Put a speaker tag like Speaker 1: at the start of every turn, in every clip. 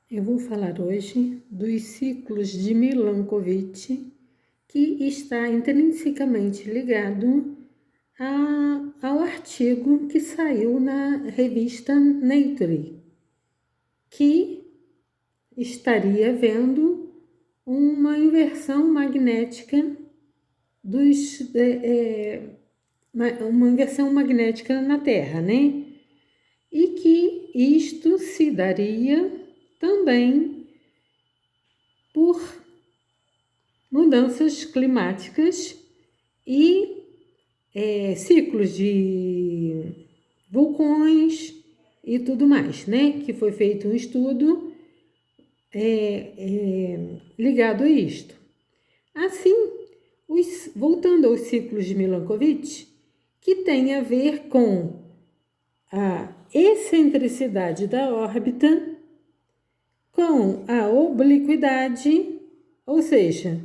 Speaker 1: Eu vou falar hoje dos ciclos de Milankovitch, que está intrinsecamente ligado ao artigo que saiu na revista Nature, que estaria havendo uma inversão magnética uma inversão magnética na Terra, né? E que isto se daria também por mudanças climáticas e ciclos de vulcões e tudo mais, né? Que foi feito um estudo ligado a isto. Assim, voltando aos ciclos de Milankovitch, que tem a ver com a excentricidade da órbita, com a obliquidade, ou seja,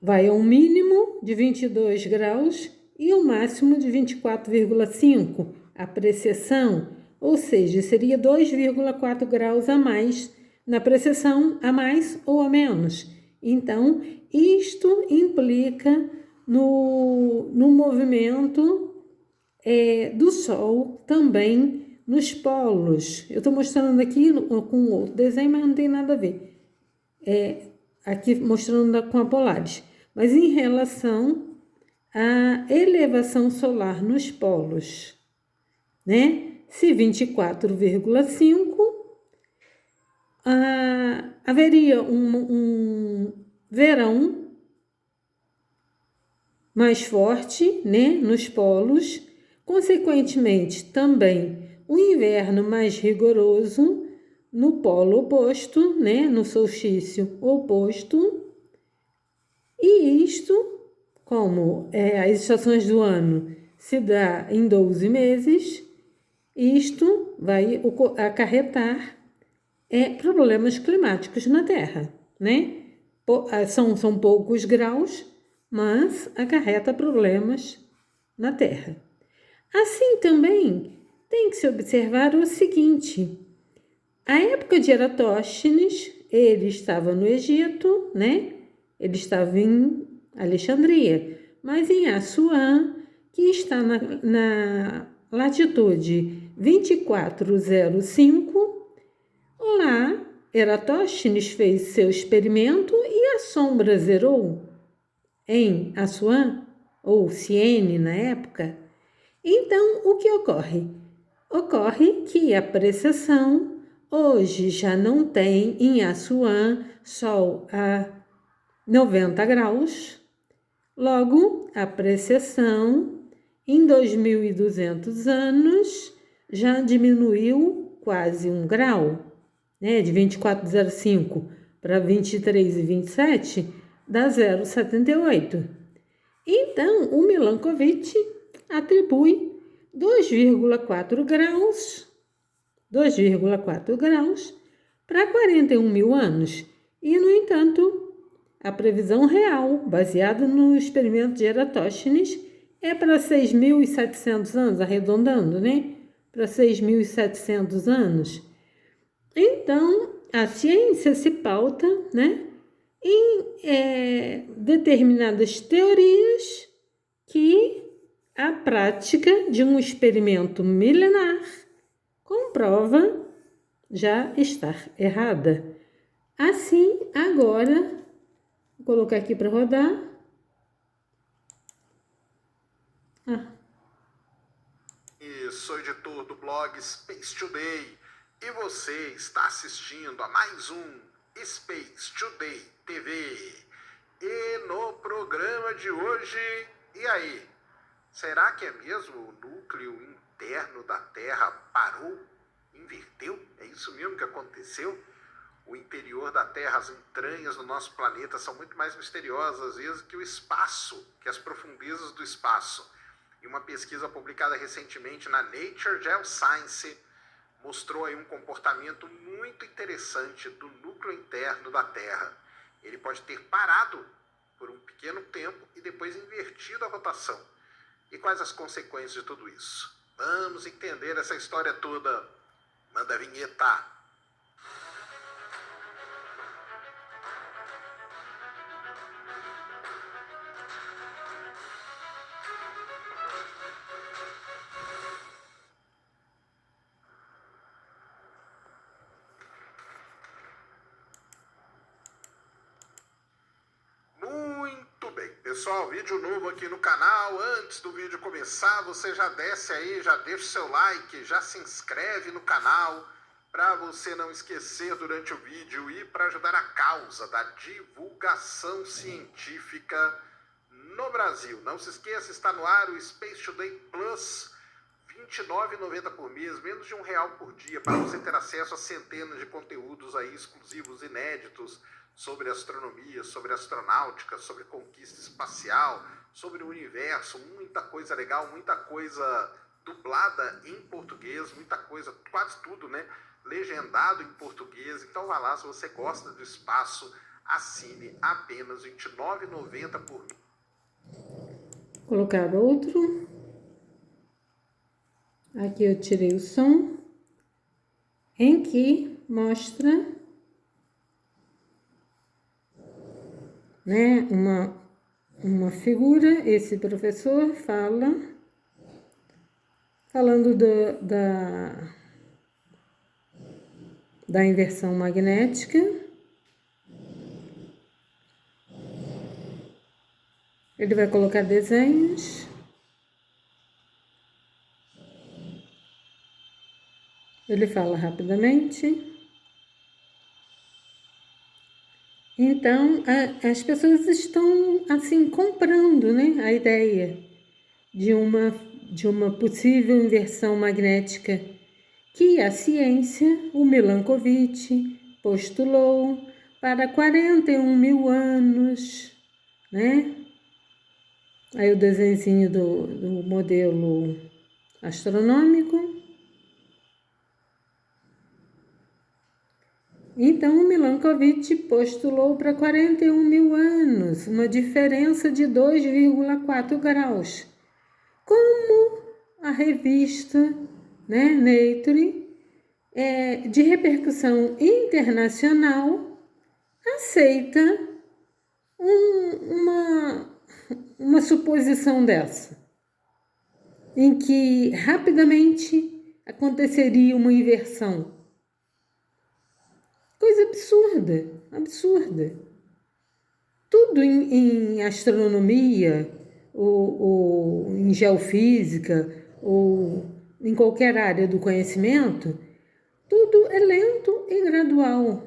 Speaker 1: vai a um mínimo de 22 graus e um máximo de 24,5, a precessão, ou seja, seria 2,4 graus a mais na precessão, a mais ou a menos. Então, isto implica no movimento do Sol também nos polos. Eu estou mostrando aqui com outro desenho, mas não tem nada a ver. Aqui mostrando com a Polaris. Mas em relação à elevação solar nos polos, né? Se 24,5, haveria um verão mais forte, né, nos polos, consequentemente também um inverno mais rigoroso no polo oposto, né, no solstício oposto. E isto, como as estações do ano se dá em 12 meses, isto vai acarretar problemas climáticos na Terra, né? São poucos graus, mas acarreta problemas na Terra. Assim também tem que se observar o seguinte: a época de Eratóstenes, ele estava no Egito, né? Ele estava em Alexandria, mas em Assuã, que está na latitude 2405, lá Eratóstenes fez seu experimento e a sombra zerou em Assuã, ou Siene na época. Então, o que ocorre? Ocorre que a precessão hoje já não tem em Assuã Sol a 90 graus, logo a precessão em 2.200 anos já diminuiu quase 1 grau, né? De 24,05 para 23,27 dá 0,78. Então, o Milankovitch atribui 2,4 graus para 41 mil anos. E, no entanto, a previsão real, baseada no experimento de Eratóstenes, é para 6.700 anos, arredondando, né? Para 6.700 anos. Então, a ciência se pauta, né, em determinadas teorias que a prática de um experimento milenar comprova já estar errada. Assim, agora, vou colocar aqui para rodar.
Speaker 2: E sou editor do blog Space Today e você está assistindo a mais um Space Today TV. E no programa de hoje, e aí? Será que é mesmo o núcleo interno da Terra parou? Inverteu? É isso mesmo que aconteceu? O interior da Terra, as entranhas do nosso planeta são muito mais misteriosas às vezes que o espaço, que as profundezas do espaço. E uma pesquisa publicada recentemente na Nature Geoscience mostrou aí um comportamento muito interessante do núcleo interno da Terra. Ele pode ter parado por um pequeno tempo e depois invertido a rotação. E quais as consequências de tudo isso? Vamos entender essa história toda. Manda a vinheta! pessoal, vídeo novo aqui no canal. Antes do vídeo começar, você já desce aí, já deixa o seu like, já se inscreve no canal para você não esquecer durante o vídeo e para ajudar a causa da divulgação científica no Brasil. Não se esqueça, está no ar o Space Today Plus, R$ 29,90 por mês, menos de R$1 por dia, para você ter acesso a centenas de conteúdos aí exclusivos, inéditos, sobre astronomia, sobre astronáutica, sobre conquista espacial, sobre o universo, muita coisa legal, muita coisa dublada em português, muita coisa, quase tudo, né? Legendado em português. Então vá lá, se você gosta do espaço, assine apenas R$ 29,90 por mês.
Speaker 1: Colocar outro. Aqui eu tirei o som, em que mostra, né, uma figura. Esse professor falando da inversão magnética. Ele vai colocar desenhos. Ele fala rapidamente. Então, as pessoas estão, assim, comprando, né, a ideia de uma possível inversão magnética que a ciência, o Milankovitch, postulou para 41 mil anos, né? Aí o desenhozinho do modelo astronômico. Então, o Milankovitch postulou para 41 mil anos, uma diferença de 2,4 graus. Como a revista, né, Nature, de repercussão internacional, aceita uma suposição dessa, em que rapidamente aconteceria uma inversão. Coisa absurda. Tudo em astronomia, ou em geofísica, ou em qualquer área do conhecimento, tudo é lento e gradual.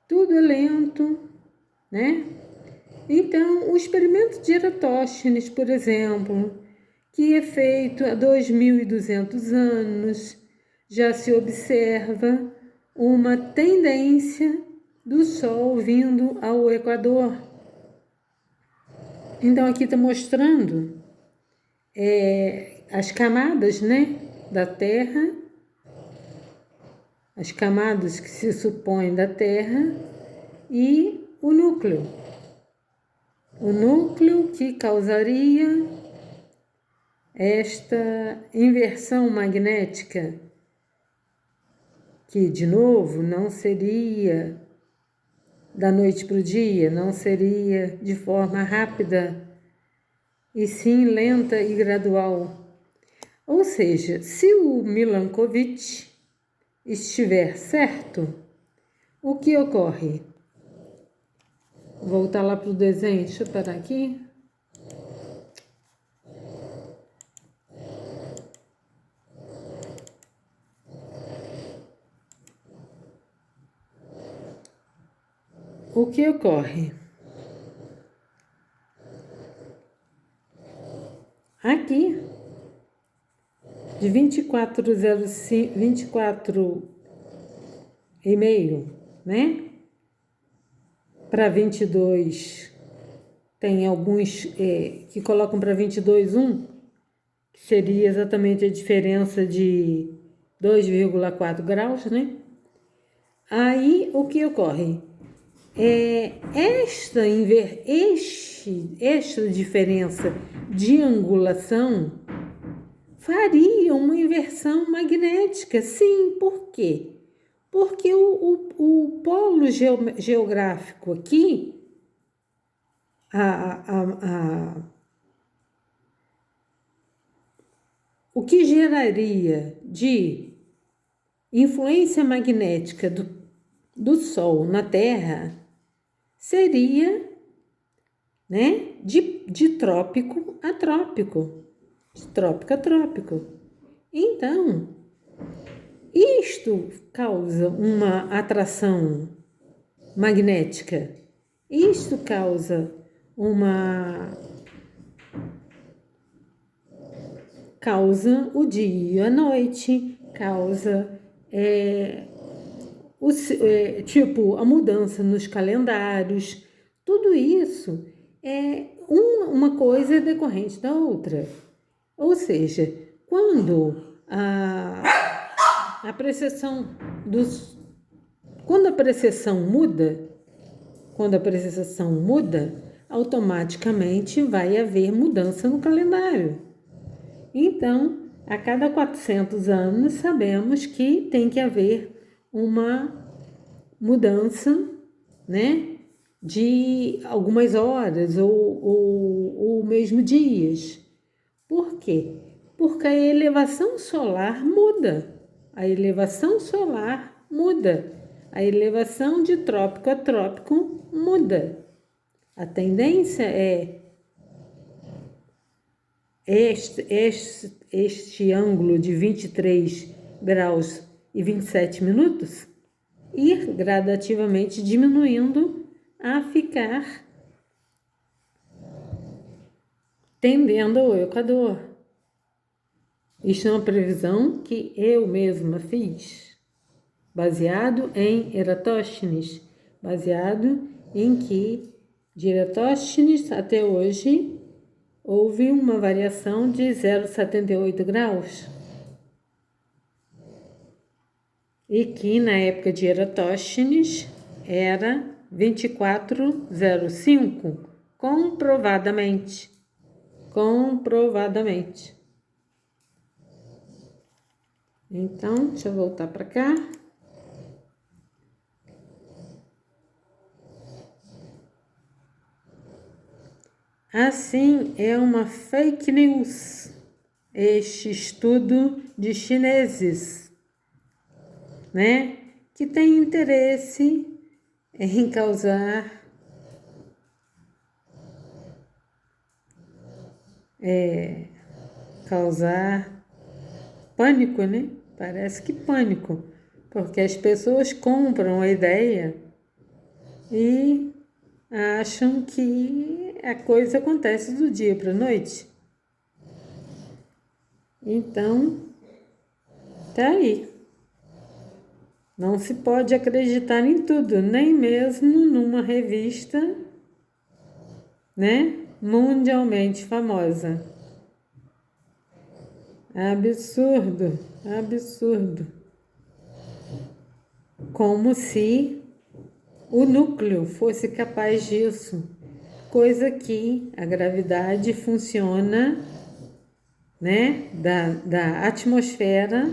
Speaker 1: Tudo é lento, né? Então, o experimento de Eratóstenes, por exemplo, que é feito há 2.200 anos, já se observa uma tendência do Sol vindo ao Equador. Então, aqui está mostrando as camadas, né, da Terra, as camadas que se supõem da Terra e o núcleo. O núcleo que causaria esta inversão magnética, que, de novo, não seria da noite para o dia, não seria de forma rápida, e sim lenta e gradual. Ou seja, se o Milankovitch estiver certo, o que ocorre? Vou voltar lá para o desenho, deixa eu parar aqui. O que ocorre? Aqui, de 24,5, né? Para 22, tem alguns que colocam para 22,1, que seria exatamente a diferença de 2,4 graus, né? Aí, o que ocorre? Esta diferença de angulação faria uma inversão magnética. Sim, por quê? Porque o polo geográfico aqui, o que geraria de influência magnética do Sol na Terra seria, né? De trópico a trópico. De trópico a trópico. Então, isto causa uma atração magnética. Isto causa o dia e a noite, causa tipo a mudança nos calendários. Tudo isso é uma coisa decorrente da outra. Ou seja, quando a precessão muda, automaticamente vai haver mudança no calendário. Então, a cada 400 anos, sabemos que tem que haver uma mudança, né, de algumas horas ou mesmo dias. Por quê? Porque a elevação solar muda. A elevação solar muda. A elevação de trópico a trópico muda. A tendência é este ângulo de 23 graus e 27 minutos ir gradativamente diminuindo a ficar tendendo ao Equador. Isto é uma previsão que eu mesma fiz, baseado em Eratóstenes, baseado em que de Eratóstenes até hoje houve uma variação de 0,78 graus. E que na época de Eratóstenes era 24,05, comprovadamente. Então, deixa eu voltar para cá. Assim, é uma fake news este estudo de chineses, né, que tem interesse em causar pânico, né? Parece que pânico, porque as pessoas compram a ideia e acham que a coisa acontece do dia para a noite. Então, tá aí. Não se pode acreditar em tudo, nem mesmo numa revista, né, mundialmente famosa. Absurdo. Como se o núcleo fosse capaz disso, coisa que a gravidade funciona, né, da atmosfera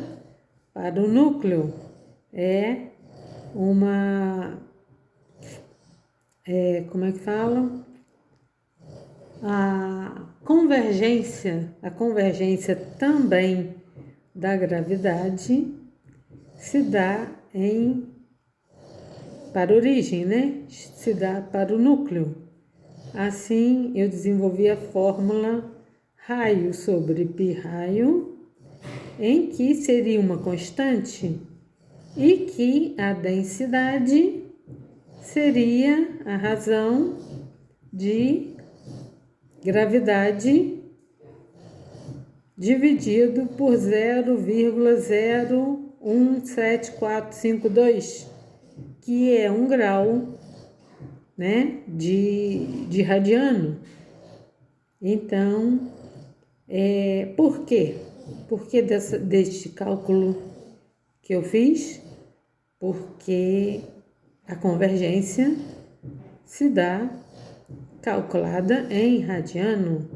Speaker 1: para o núcleo. Como é que fala? A convergência também da gravidade se dá para a origem, né? Se dá para o núcleo. Assim, eu desenvolvi a fórmula raio sobre π raio, em que seria uma constante e que a densidade seria a razão de gravidade dividido por 0,017452, que é 1 grau, né, de radiano. Então, por quê? Por que deste cálculo que eu fiz? Porque a convergência se dá calculada em radiano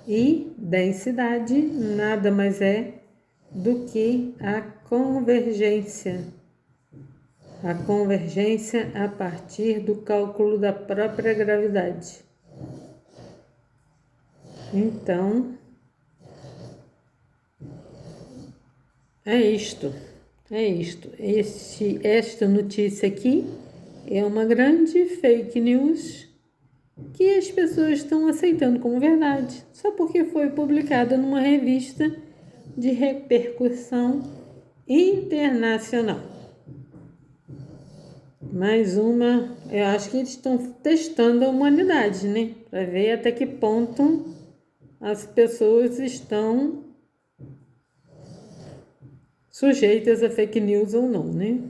Speaker 1: e densidade nada mais é do que a convergência a partir do cálculo da própria gravidade. Então, é isto. Esta notícia aqui é uma grande fake news que as pessoas estão aceitando como verdade, só porque foi publicada numa revista de repercussão internacional. Mais uma, eu acho que eles estão testando a humanidade, né? Para ver até que ponto as pessoas estão sujeitas a fake news ou não, né?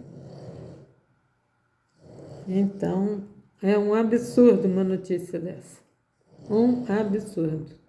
Speaker 1: Então, é um absurdo uma notícia dessa. Um absurdo.